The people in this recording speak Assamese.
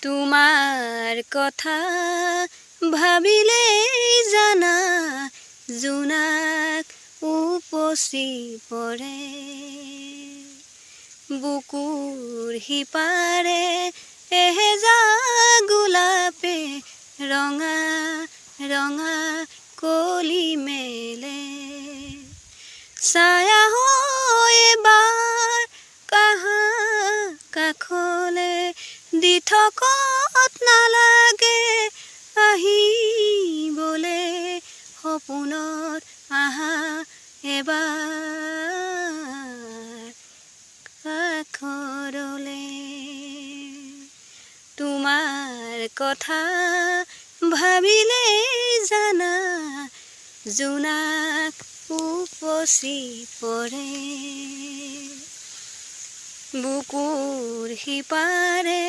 তোমাৰ কথা ভাবিলেই জানা জোনাক উপচি পৰে বুকুৰ সিপাৰে এহেজাৰ গোলাপে ৰঙা ৰঙা কলি মেলে ছায়া হৈ এবাৰ কাহা কাষলে দি থকত নালাগে আহিবলে সপোনত আহা এবাৰ কাষৰলে তোমাৰ কথা ভাবিলেই জানা জোনাক উপচি পৰে বুকুৰ সিপাৰে